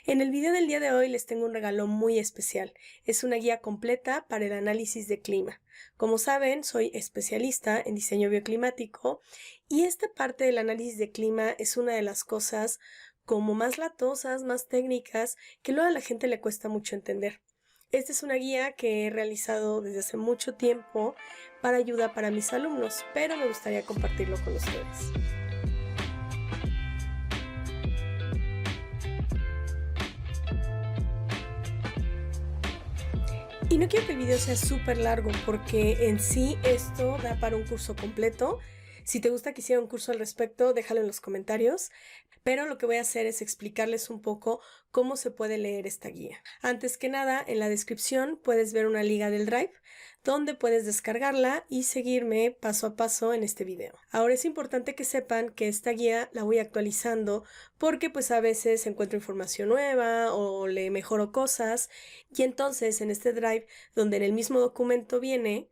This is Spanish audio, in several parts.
En el video del día de hoy les tengo un regalo muy especial. Es una guía completa para el análisis de clima. Como saben, soy especialista en diseño bioclimático y esta parte del análisis de clima es una de las cosas como más latosas, más técnicas, que luego a la gente le cuesta mucho entender. Esta es una guía que he realizado desde hace mucho tiempo para ayuda para mis alumnos, pero me gustaría compartirlo con ustedes. Y no quiero que el video sea súper largo porque en sí esto da para un curso completo. Si te gusta que hiciera un curso al respecto, déjalo en los comentarios. Pero lo que voy a hacer es explicarles un poco cómo se puede leer esta guía. Antes que nada, en la descripción puedes ver una liga del Drive donde puedes descargarla y seguirme paso a paso en este video. Ahora es importante que sepan que esta guía la voy actualizando porque pues a veces encuentro información nueva o le mejoro cosas y entonces en este Drive donde en el mismo documento viene,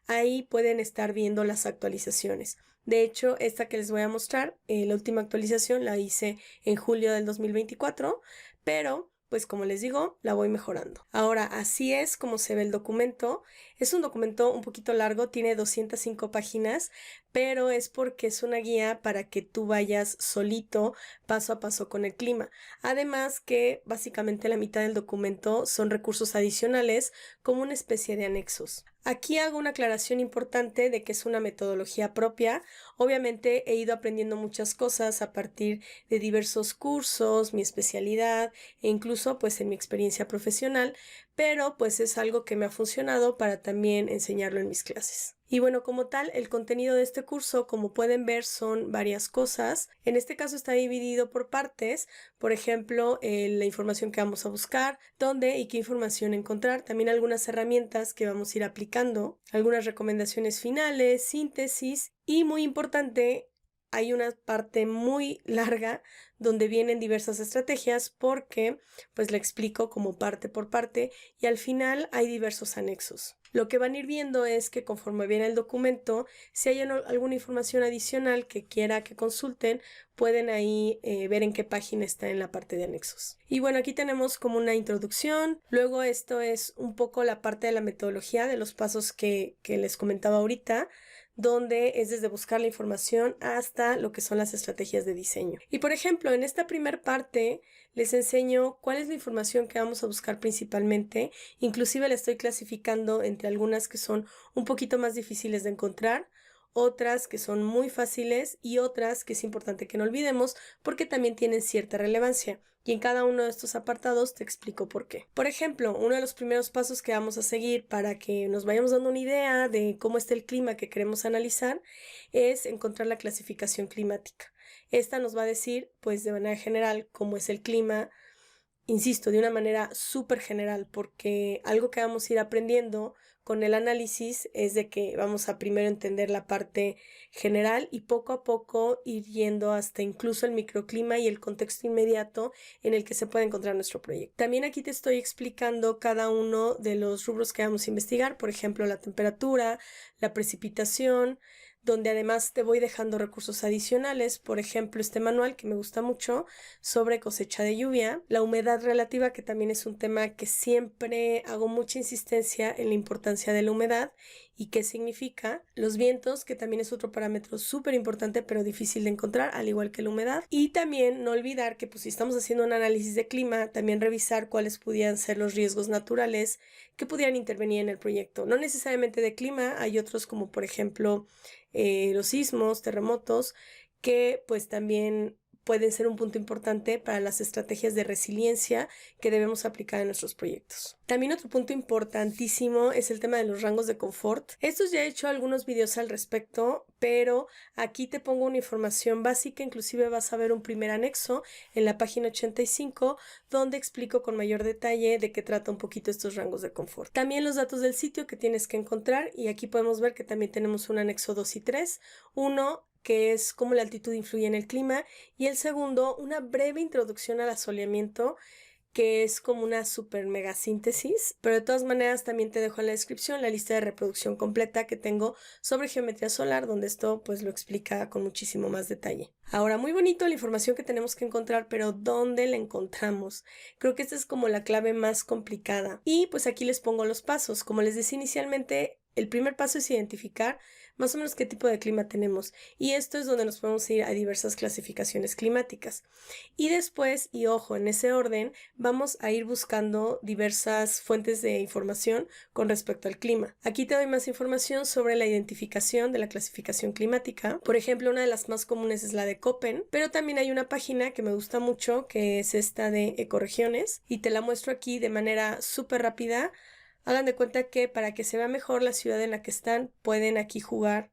ahí pueden estar viendo las actualizaciones. De hecho, esta que les voy a mostrar, la última actualización la hice en julio del 2024, pero pues como les digo, la voy mejorando. Ahora, así es como se ve el documento. Es un documento un poquito largo, tiene 205 páginas, pero es porque es una guía para que tú vayas solito, paso a paso con el clima. Además que básicamente la mitad del documento son recursos adicionales como una especie de anexos. Aquí hago una aclaración importante de que es una metodología propia. Obviamente he ido aprendiendo muchas cosas a partir de diversos cursos, mi especialidad e incluso pues en mi experiencia profesional, pero pues es algo que me ha funcionado para también enseñarlo en mis clases. Y bueno, como tal, el contenido de este curso, como pueden ver, son varias cosas. En este caso está dividido por partes, por ejemplo, la información que vamos a buscar, dónde y qué información encontrar, también algunas herramientas que vamos a ir aplicando, algunas recomendaciones finales, síntesis y muy importante, hay una parte muy larga donde vienen diversas estrategias porque pues la explico como parte por parte y al final hay diversos anexos. Lo que van a ir viendo es que conforme viene el documento, si hay alguna información adicional que quiera que consulten, pueden ahí ver en qué página está en la parte de anexos. Y bueno, aquí tenemos como una introducción, luego esto es un poco la parte de la metodología de los pasos que les comentaba ahorita, donde es desde buscar la información hasta lo que son las estrategias de diseño. Y por ejemplo, en esta primera parte les enseño cuál es la información que vamos a buscar principalmente, inclusive la estoy clasificando entre algunas que son un poquito más difíciles de encontrar, otras que son muy fáciles y otras que es importante que no olvidemos porque también tienen cierta relevancia. Y en cada uno de estos apartados te explico por qué. Por ejemplo, uno de los primeros pasos que vamos a seguir para que nos vayamos dando una idea de cómo está el clima que queremos analizar es encontrar la clasificación climática. Esta nos va a decir, pues de manera general, cómo es el clima, insisto, de una manera súper general, porque algo que vamos a ir aprendiendo con el análisis es de que vamos a primero entender la parte general y poco a poco ir yendo hasta incluso el microclima y el contexto inmediato en el que se puede encontrar nuestro proyecto. También aquí te estoy explicando cada uno de los rubros que vamos a investigar, por ejemplo, la temperatura, la precipitación, donde además te voy dejando recursos adicionales, por ejemplo este manual que me gusta mucho sobre cosecha de lluvia, la humedad relativa que también es un tema que siempre hago mucha insistencia en la importancia de la humedad y qué significa, los vientos que también es otro parámetro súper importante pero difícil de encontrar al igual que la humedad y también no olvidar que pues si estamos haciendo un análisis de clima también revisar cuáles pudieran ser los riesgos naturales que pudieran intervenir en el proyecto, no necesariamente de clima, hay otros como por ejemplo los sismos, terremotos, que pues también pueden ser un punto importante para las estrategias de resiliencia que debemos aplicar en nuestros proyectos. También otro punto importantísimo es el tema de los rangos de confort. Estos ya he hecho algunos videos al respecto, pero aquí te pongo una información básica, inclusive vas a ver un primer anexo en la página 85 donde explico con mayor detalle de qué trata un poquito estos rangos de confort. También los datos del sitio que tienes que encontrar y aquí podemos ver que también tenemos un anexo 2 y 3. Uno que es cómo la altitud influye en el clima, y el segundo, una breve introducción al asoleamiento, que es como una super mega síntesis, pero de todas maneras también te dejo en la descripción la lista de reproducción completa que tengo sobre geometría solar, donde esto pues lo explica con muchísimo más detalle. Ahora, muy bonito la información que tenemos que encontrar, pero ¿dónde la encontramos? Creo que esta es como la clave más complicada. Y pues aquí les pongo los pasos. Como les decía inicialmente, el primer paso es identificar más o menos qué tipo de clima tenemos, y esto es donde nos podemos ir a diversas clasificaciones climáticas. Y después, y ojo, en ese orden, vamos a ir buscando diversas fuentes de información con respecto al clima. Aquí te doy más información sobre la identificación de la clasificación climática. Por ejemplo, una de las más comunes es la de Köppen, pero también hay una página que me gusta mucho, que es esta de Ecoregiones, y te la muestro aquí de manera súper rápida. Hagan de cuenta que para que se vea mejor la ciudad en la que están, pueden aquí jugar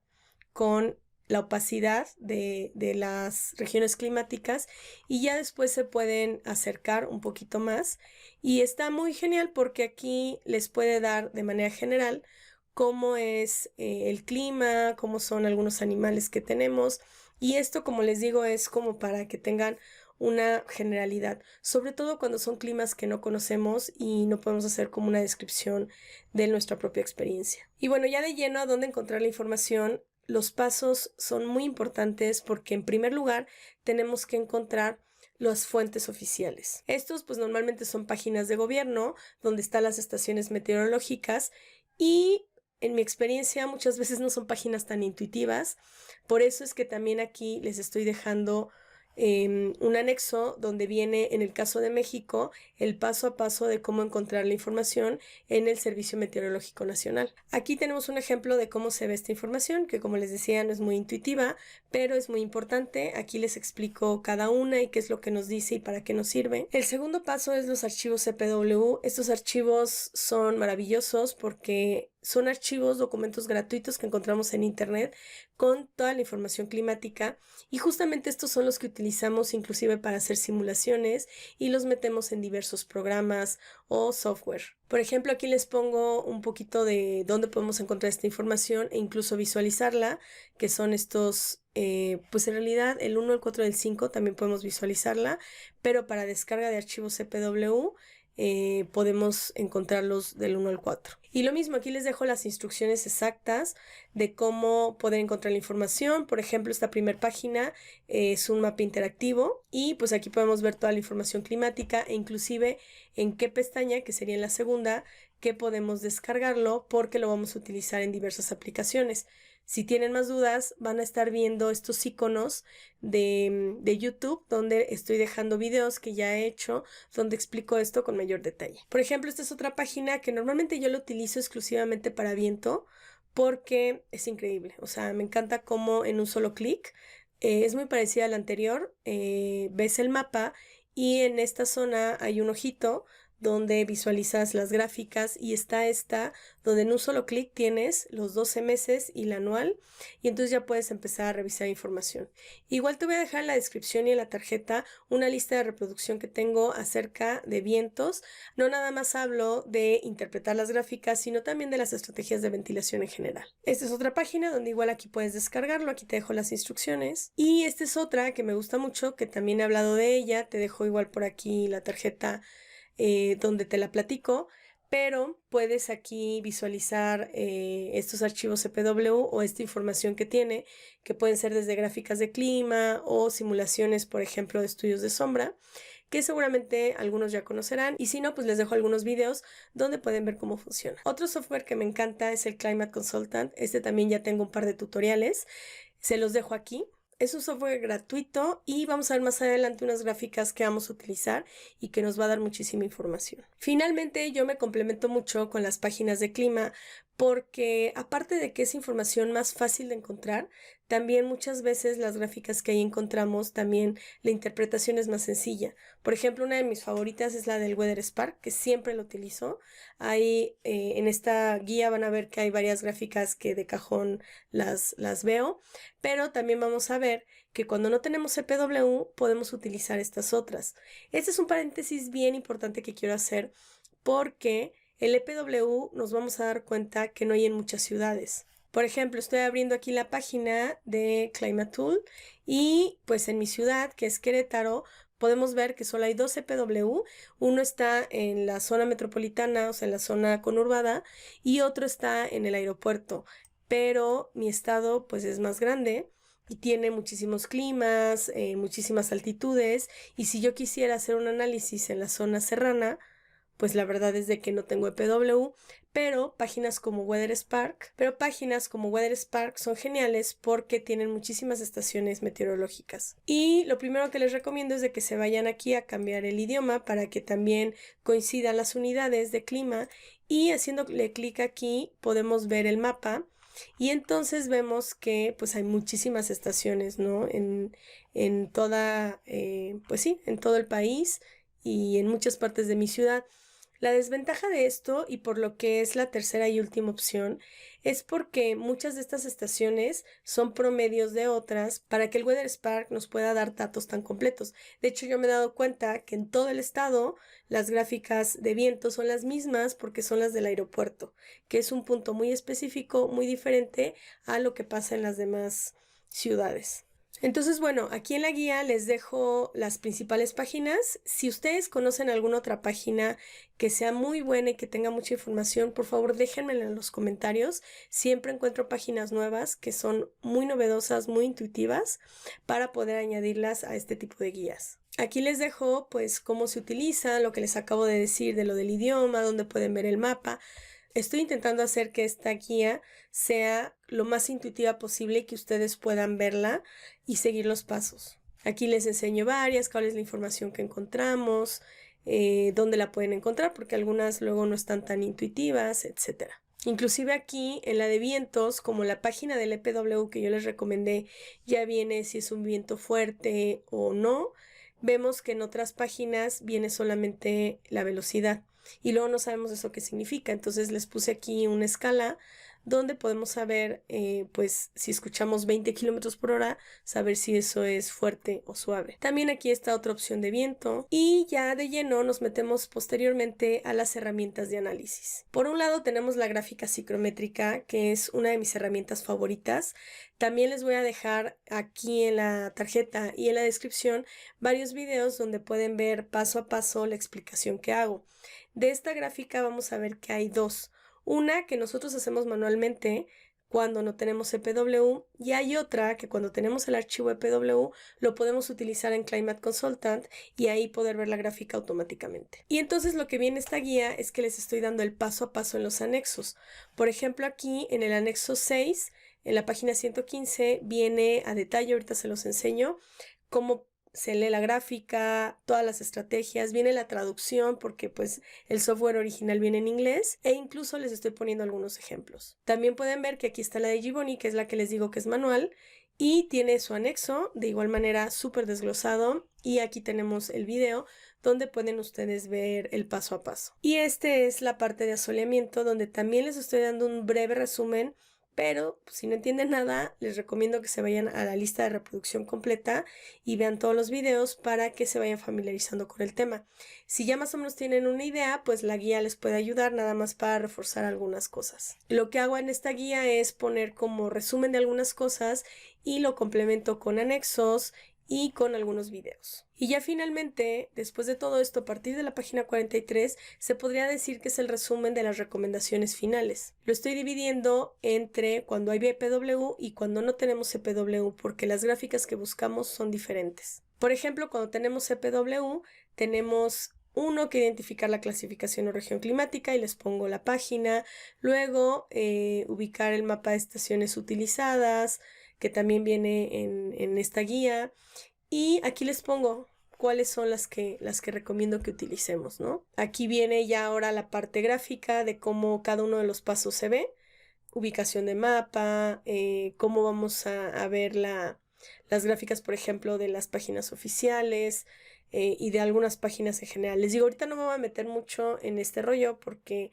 con la opacidad de las regiones climáticas, y ya después se pueden acercar un poquito más, y está muy genial porque aquí les puede dar de manera general cómo es el clima, cómo son algunos animales que tenemos, y esto, como les digo, es como para que tengan una generalidad, sobre todo cuando son climas que no conocemos y no podemos hacer como una descripción de nuestra propia experiencia. Y bueno, ya de lleno a dónde encontrar la información, los pasos son muy importantes porque en primer lugar tenemos que encontrar las fuentes oficiales. Estos pues normalmente son páginas de gobierno donde están las estaciones meteorológicas, y en mi experiencia muchas veces no son páginas tan intuitivas. Por eso es que también aquí les estoy dejando un anexo donde viene, en el caso de México, el paso a paso de cómo encontrar la información en el Servicio Meteorológico Nacional. Aquí tenemos un ejemplo de cómo se ve esta información, que como les decía no es muy intuitiva, pero es muy importante. Aquí les explico cada una y qué es lo que nos dice y para qué nos sirve. El segundo paso es los archivos CPW. Estos archivos son maravillosos porque son archivos, documentos gratuitos que encontramos en internet con toda la información climática, y justamente estos son los que utilizamos inclusive para hacer simulaciones y los metemos en diversos programas o software. Por ejemplo, aquí les pongo un poquito de dónde podemos encontrar esta información e incluso visualizarla, que son estos, pues en realidad el 1, el 4 y el 5 también podemos visualizarla, pero para descarga de archivos CPW podemos encontrarlos del 1 al 4. Y lo mismo, aquí les dejo las instrucciones exactas de cómo poder encontrar la información. Por ejemplo, esta primera página es un mapa interactivo, y pues aquí podemos ver toda la información climática e inclusive en qué pestaña, que sería en la segunda, que podemos descargarlo porque lo vamos a utilizar en diversas aplicaciones. Si tienen más dudas, van a estar viendo estos iconos de YouTube, donde estoy dejando videos que ya he hecho, donde explico esto con mayor detalle. Por ejemplo, esta es otra página que normalmente yo la utilizo exclusivamente para viento, porque es increíble. O sea, me encanta cómo en un solo clic, es muy parecida a la anterior, ves el mapa y en esta zona hay un ojito donde visualizas las gráficas, y está esta donde en un solo clic tienes los 12 meses y la anual, y entonces ya puedes empezar a revisar información. Igual te voy a dejar en la descripción y en la tarjeta una lista de reproducción que tengo acerca de vientos. No nada más hablo de interpretar las gráficas, sino también de las estrategias de ventilación en general. Esta es otra página donde igual aquí puedes descargarlo, aquí te dejo las instrucciones. Y esta es otra que me gusta mucho, que también he hablado de ella, te dejo igual por aquí la tarjeta donde te la platico, pero puedes aquí visualizar estos archivos CPW o esta información que tiene, que pueden ser desde gráficas de clima o simulaciones, por ejemplo, de estudios de sombra, que seguramente algunos ya conocerán, y si no, pues les dejo algunos videos donde pueden ver cómo funciona. Otro software que me encanta es el Climate Consultant. Este también ya tengo un par de tutoriales, se los dejo aquí. Es un software gratuito y vamos a ver más adelante unas gráficas que vamos a utilizar y que nos va a dar muchísima información. Finalmente, yo me complemento mucho con las páginas de clima porque, aparte de que es información más fácil de encontrar, también muchas veces las gráficas que ahí encontramos, también la interpretación es más sencilla. Por ejemplo, una de mis favoritas es la del Weather Spark, que siempre lo utilizo. Ahí en esta guía van a ver que hay varias gráficas que de cajón las veo, pero también vamos a ver que cuando no tenemos CPW podemos utilizar estas otras. Este es un paréntesis bien importante que quiero hacer, porque el EPW nos vamos a dar cuenta que no hay en muchas ciudades. Por ejemplo, estoy abriendo aquí la página de Climate Tool y pues en mi ciudad, que es Querétaro, podemos ver que solo hay 2 CPW, uno está en la zona metropolitana, o sea, en la zona conurbada, y otro está en el aeropuerto, pero mi estado pues es más grande y tiene muchísimos climas, muchísimas altitudes, y si yo quisiera hacer un análisis en la zona serrana, pues la verdad es de que no tengo EPW, pero páginas como WeatherSpark son geniales porque tienen muchísimas estaciones meteorológicas. Y lo primero que les recomiendo es de que se vayan aquí a cambiar el idioma para que también coincidan las unidades de clima, y haciéndole clic aquí podemos ver el mapa. Y entonces vemos que pues hay muchísimas estaciones, ¿no? En toda, pues sí, en todo el país y en muchas partes de mi ciudad. La desventaja de esto, y por lo que es la tercera y última opción, es porque muchas de estas estaciones son promedios de otras para que el WeatherSpark nos pueda dar datos tan completos. De hecho, yo me he dado cuenta que en todo el estado las gráficas de viento son las mismas porque son las del aeropuerto, que es un punto muy específico, muy diferente a lo que pasa en las demás ciudades. Entonces, bueno, aquí en la guía les dejo las principales páginas. Si ustedes conocen alguna otra página que sea muy buena y que tenga mucha información, por favor déjenmela en los comentarios. Siempre encuentro páginas nuevas que son muy novedosas, muy intuitivas, para poder añadirlas a este tipo de guías. Aquí les dejo pues cómo se utiliza, lo que les acabo de decir de lo del idioma, donde pueden ver el mapa. Estoy intentando hacer que esta guía sea lo más intuitiva posible y que ustedes puedan verla y seguir los pasos. Aquí les enseño varias, cuál es la información que encontramos, dónde la pueden encontrar, porque algunas luego no están tan intuitivas, etc. Inclusive aquí en la de vientos, como la página del EPW que yo les recomendé ya viene si es un viento fuerte o no, vemos que en otras páginas viene solamente la velocidad. Y luego no sabemos eso qué significa. Entonces les puse aquí una escala donde podemos saber, pues si escuchamos 20 kilómetros por hora, saber si eso es fuerte o suave. También aquí está otra opción de viento, y ya de lleno nos metemos posteriormente a las herramientas de análisis. Por un lado tenemos la gráfica psicométrica, que es una de mis herramientas favoritas. También les voy a dejar aquí en la tarjeta y en la descripción varios videos donde pueden ver paso a paso la explicación que hago. De esta gráfica vamos a ver que hay dos. Una que nosotros hacemos manualmente cuando no tenemos EPW, y hay otra que cuando tenemos el archivo EPW lo podemos utilizar en Climate Consultant y ahí poder ver la gráfica automáticamente. Y entonces lo que viene esta guía es que les estoy dando el paso a paso en los anexos. Por ejemplo, aquí en el anexo 6, en la página 115, viene a detalle, ahorita se los enseño, cómo se lee la gráfica, todas las estrategias, viene la traducción porque pues el software original viene en inglés, e incluso les estoy poniendo algunos ejemplos. También pueden ver que aquí está la de Gibony, que es la que les digo que es manual, y tiene su anexo de igual manera súper desglosado, y aquí tenemos el video donde pueden ustedes ver el paso a paso. Y este es la parte de asoleamiento, donde también les estoy dando un breve resumen, pero pues, si no entienden nada, les recomiendo que se vayan a la lista de reproducción completa y vean todos los videos para que se vayan familiarizando con el tema. Si ya más o menos tienen una idea, pues la guía les puede ayudar nada más para reforzar algunas cosas. Lo que hago en esta guía es poner como resumen de algunas cosas y lo complemento con anexos y con algunos videos. Y ya finalmente, después de todo esto, a partir de la página 43, se podría decir que es el resumen de las recomendaciones finales. Lo estoy dividiendo entre cuando hay EPW y cuando no tenemos EPW, porque las gráficas que buscamos son diferentes. Por ejemplo, cuando tenemos EPW, tenemos uno, que identificar la clasificación o región climática, y les pongo la página. Luego, ubicar el mapa de estaciones utilizadas, que también viene en esta guía. Y aquí les pongo cuáles son las que recomiendo que utilicemos, ¿no? Aquí viene ya ahora la parte gráfica de cómo cada uno de los pasos se ve, ubicación de mapa, cómo vamos a ver las gráficas, por ejemplo, de las páginas oficiales y de algunas páginas en general. Les digo, ahorita no me voy a meter mucho en este rollo porque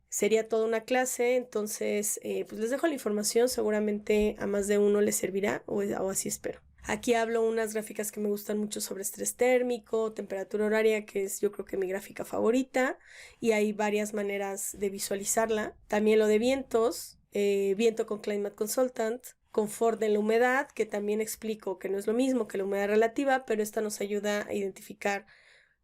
sería toda una clase, entonces pues les dejo la información, seguramente a más de uno les servirá, o así espero. Aquí hablo unas gráficas que me gustan mucho sobre estrés térmico, temperatura horaria, que es yo creo que mi gráfica favorita, y hay varias maneras de visualizarla. También lo de vientos, viento con Climate Consultant, confort en la humedad, que también explico que no es lo mismo que la humedad relativa, pero esta nos ayuda a identificar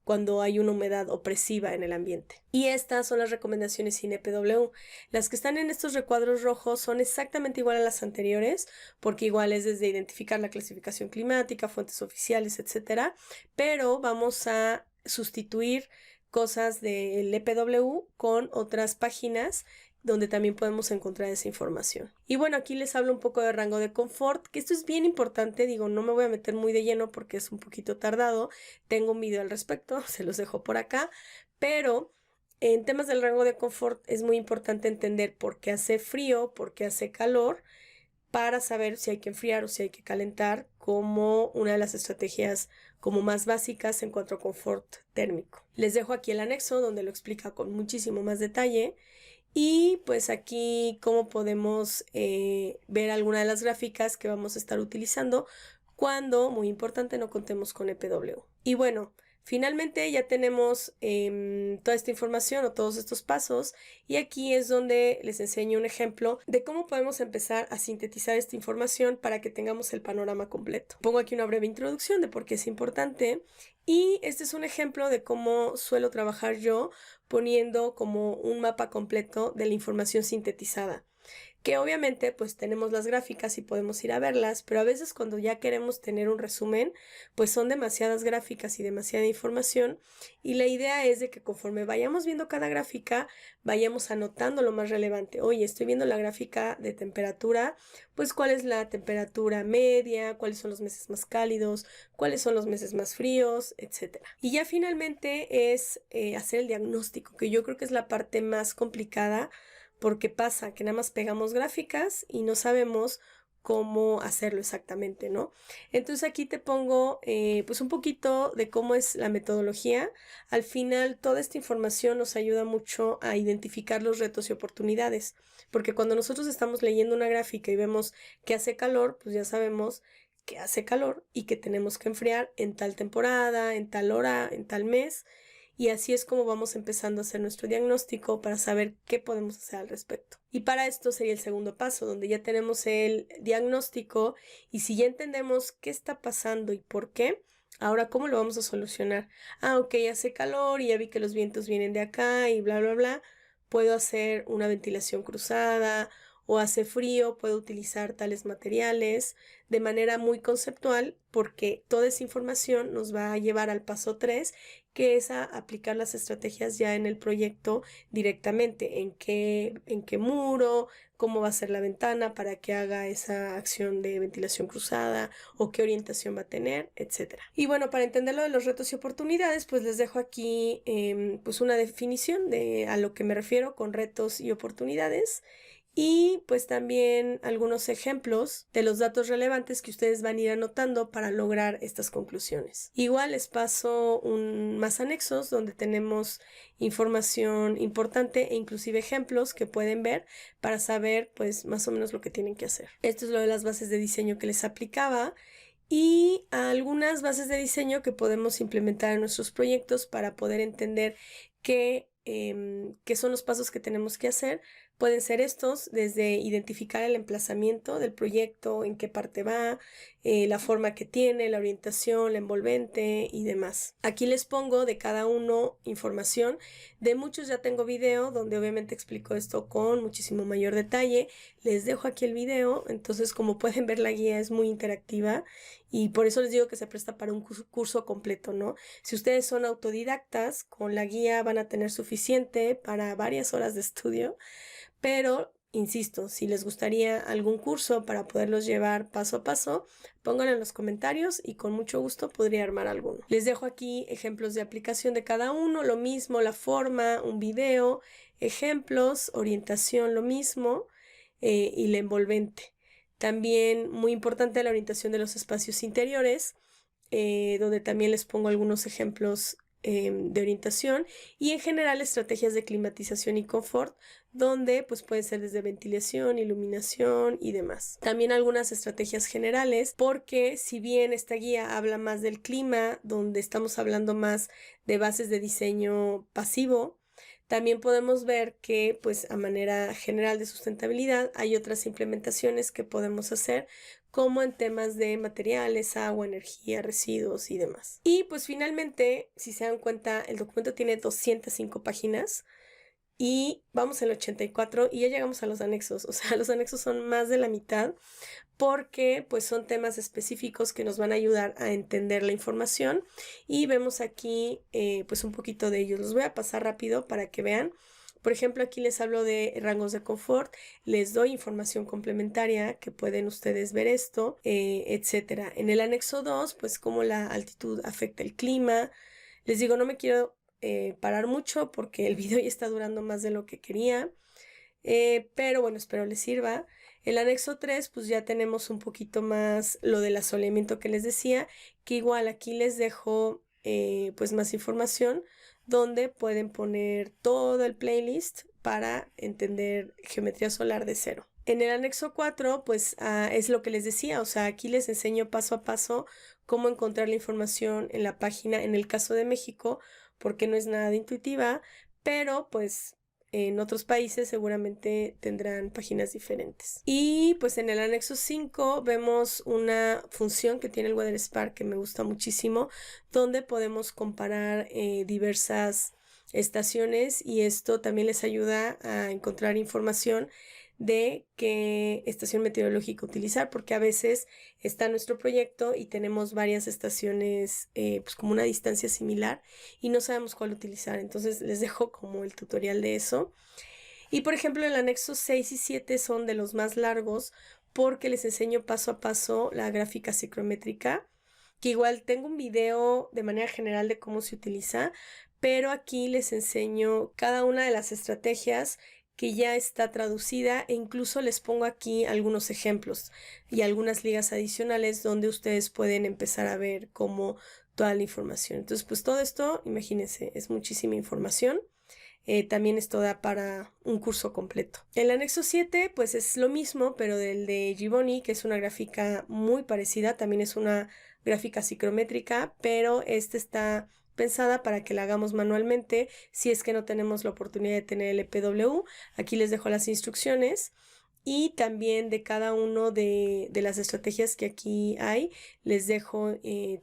cuando hay una humedad opresiva en el ambiente. Y estas son las recomendaciones sin EPW. Las que están en estos recuadros rojos son exactamente igual a las anteriores, porque igual es desde identificar la clasificación climática, fuentes oficiales, etcétera, pero vamos a sustituir cosas del EPW con otras páginas donde también podemos encontrar esa información. Y bueno, aquí les hablo un poco de rango de confort, que esto es bien importante, digo, no me voy a meter muy de lleno porque es un poquito tardado, tengo un video al respecto, se los dejo por acá, pero en temas del rango de confort es muy importante entender por qué hace frío, por qué hace calor, para saber si hay que enfriar o si hay que calentar como una de las estrategias como más básicas en cuanto a confort térmico. Les dejo aquí el anexo donde lo explica con muchísimo más detalle. Y pues aquí cómo podemos ver alguna de las gráficas que vamos a estar utilizando cuando, muy importante, no contemos con EPW. Y bueno, finalmente ya tenemos toda esta información o todos estos pasos y aquí es donde les enseño un ejemplo de cómo podemos empezar a sintetizar esta información para que tengamos el panorama completo. Pongo aquí una breve introducción de por qué es importante y este es un ejemplo de cómo suelo trabajar yo poniendo como un mapa completo de la información sintetizada. Que obviamente pues tenemos las gráficas y podemos ir a verlas, pero a veces cuando ya queremos tener un resumen, pues son demasiadas gráficas y demasiada información y la idea es de que conforme vayamos viendo cada gráfica, vayamos anotando lo más relevante. Oye, estoy viendo la gráfica de temperatura, pues cuál es la temperatura media, cuáles son los meses más cálidos, cuáles son los meses más fríos, etc. Y ya finalmente es hacer el diagnóstico, que yo creo que es la parte más complicada porque pasa que nada más pegamos gráficas y no sabemos cómo hacerlo exactamente, ¿no? Entonces aquí te pongo pues un poquito de cómo es la metodología. Al final toda esta información nos ayuda mucho a identificar los retos y oportunidades, porque cuando nosotros estamos leyendo una gráfica y vemos que hace calor, pues ya sabemos que hace calor y que tenemos que enfriar en tal temporada, en tal hora, en tal mes. Y así es como vamos empezando a hacer nuestro diagnóstico para saber qué podemos hacer al respecto. Y para esto sería el segundo paso, donde ya tenemos el diagnóstico y si ya entendemos qué está pasando y por qué, ahora cómo lo vamos a solucionar. Ok, hace calor y ya vi que los vientos vienen de acá y bla, bla, bla. Puedo hacer una ventilación cruzada o hace frío, puedo utilizar tales materiales de manera muy conceptual porque toda esa información nos va a llevar al paso 3, que es a aplicar las estrategias ya en el proyecto directamente, en qué muro, cómo va a ser la ventana para que haga esa acción de ventilación cruzada o qué orientación va a tener, etc. Y bueno, para entender lo de los retos y oportunidades, pues les dejo aquí pues una definición de a lo que me refiero con retos y oportunidades. Y pues también algunos ejemplos de los datos relevantes que ustedes van a ir anotando para lograr estas conclusiones. Igual les paso más anexos donde tenemos información importante e inclusive ejemplos que pueden ver para saber pues más o menos lo que tienen que hacer. Esto es lo de las bases de diseño que les aplicaba y algunas bases de diseño que podemos implementar en nuestros proyectos para poder entender qué son los pasos que tenemos que hacer. Pueden ser estos, desde identificar el emplazamiento del proyecto, en qué parte va, la forma que tiene, la orientación, la envolvente y demás. Aquí les pongo de cada uno información. De muchos ya tengo video donde obviamente explico esto con muchísimo mayor detalle. Les dejo aquí el video, entonces como pueden ver la guía es muy interactiva y por eso les digo que se presta para un curso completo, ¿no? Si ustedes son autodidactas, con la guía van a tener suficiente para varias horas de estudio. Pero, insisto, si les gustaría algún curso para poderlos llevar paso a paso, pónganlo en los comentarios y con mucho gusto podría armar alguno. Les dejo aquí ejemplos de aplicación de cada uno, lo mismo, la forma, un video, ejemplos, orientación, lo mismo, y la envolvente. También muy importante la orientación de los espacios interiores, donde también les pongo algunos ejemplos de orientación y en general estrategias de climatización y confort donde pues puede ser desde ventilación, iluminación y demás. También algunas estrategias generales porque si bien esta guía habla más del clima, donde estamos hablando más de bases de diseño pasivo, también podemos ver que pues a manera general de sustentabilidad hay otras implementaciones que podemos hacer como en temas de materiales, agua, energía, residuos y demás. Y pues finalmente, si se dan cuenta, el documento tiene 205 páginas y vamos en el 84 y ya llegamos a los anexos. O sea, los anexos son más de la mitad porque pues son temas específicos que nos van a ayudar a entender la información y vemos aquí pues un poquito de ellos. Los voy a pasar rápido para que vean. Por ejemplo, aquí les hablo de rangos de confort, les doy información complementaria que pueden ustedes ver esto, etcétera. En el anexo 2, pues cómo la altitud afecta el clima. Les digo, no me quiero parar mucho porque el video ya está durando más de lo que quería, pero bueno, espero les sirva. El anexo 3, pues ya tenemos un poquito más lo del asoleamiento que les decía, que igual aquí les dejo pues más información donde pueden poner todo el playlist para entender geometría solar de cero. En el anexo 4, pues es lo que les decía, o sea, aquí les enseño paso a paso cómo encontrar la información en la página, en el caso de México, porque no es nada de intuitiva, pero pues en otros países seguramente tendrán páginas diferentes. Y pues en el anexo 5 vemos una función que tiene el WeatherSpark que me gusta muchísimo, donde podemos comparar diversas estaciones y esto también les ayuda a encontrar información de qué estación meteorológica utilizar, porque a veces está nuestro proyecto y tenemos varias estaciones pues como una distancia similar y no sabemos cuál utilizar. Entonces les dejo como el tutorial de eso. Y por ejemplo el anexo 6 y 7 son de los más largos porque les enseño paso a paso la gráfica psicométrica, que igual tengo un video de manera general de cómo se utiliza, pero aquí les enseño cada una de las estrategias que ya está traducida e incluso les pongo aquí algunos ejemplos y algunas ligas adicionales donde ustedes pueden empezar a ver como toda la información. Entonces, pues todo esto, imagínense, es muchísima información. También esto da para un curso completo. El anexo 7, pues es lo mismo, pero del de Giboni, que es una gráfica muy parecida, también es una gráfica psicométrica, pero este está pensada para que la hagamos manualmente si es que no tenemos la oportunidad de tener el EPW. Aquí les dejo las instrucciones y también de cada uno de las estrategias que aquí hay les dejo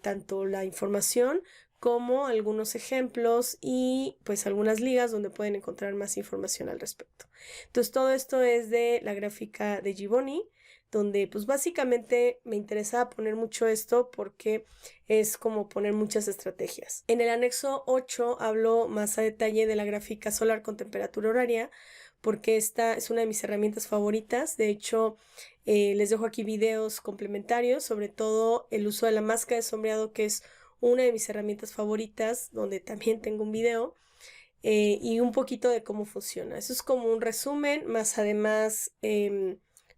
tanto la información como algunos ejemplos y pues algunas ligas donde pueden encontrar más información al respecto. Entonces todo esto es de la gráfica de Giboni, donde pues básicamente me interesaba poner mucho esto porque es como poner muchas estrategias. En el anexo 8 hablo más a detalle de la gráfica solar con temperatura horaria, porque esta es una de mis herramientas favoritas. De hecho, les dejo aquí videos complementarios, sobre todo el uso de la máscara de sombreado, que es una de mis herramientas favoritas, donde también tengo un video. Y un poquito de cómo funciona. Eso es como un resumen, más además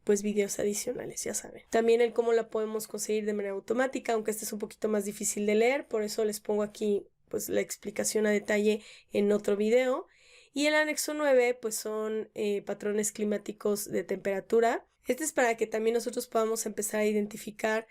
pues videos adicionales, ya saben. También el cómo la podemos conseguir de manera automática, aunque este es un poquito más difícil de leer, por eso les pongo aquí pues la explicación a detalle en otro video. Y el anexo 9 pues son patrones climáticos de temperatura. Este es para que también nosotros podamos empezar a identificar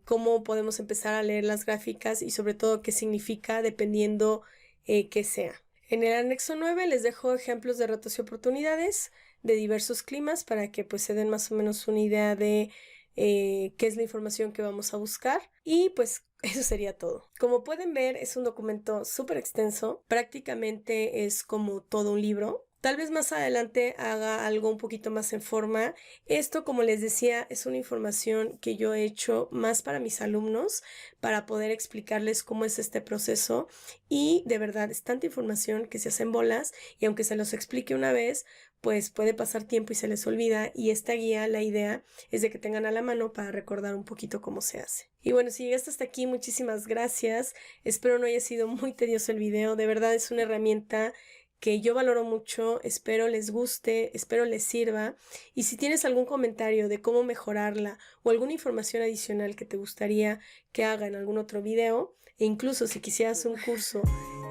cómo podemos empezar a leer las gráficas y sobre todo qué significa dependiendo qué sea. En el anexo 9 les dejo ejemplos de retos y oportunidades de diversos climas para que pues se den más o menos una idea de qué es la información que vamos a buscar y pues eso sería todo. Como pueden ver es un documento súper extenso, prácticamente es como todo un libro. Tal vez más adelante haga algo un poquito más en forma. Esto, como les decía, es una información que yo he hecho más para mis alumnos, para poder explicarles cómo es este proceso. Y de verdad, es tanta información que se hacen bolas y aunque se los explique una vez, pues puede pasar tiempo y se les olvida. Y esta guía, la idea es de que tengan a la mano para recordar un poquito cómo se hace. Y bueno, si llegaste hasta aquí, muchísimas gracias. Espero no haya sido muy tedioso el video. De verdad, es una herramienta que yo valoro mucho, espero les guste, espero les sirva y si tienes algún comentario de cómo mejorarla o alguna información adicional que te gustaría que haga en algún otro video e incluso si quisieras un curso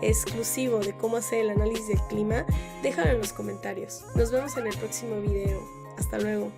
exclusivo de cómo hacer el análisis del clima, déjalo en los comentarios. Nos vemos en el próximo video. Hasta luego.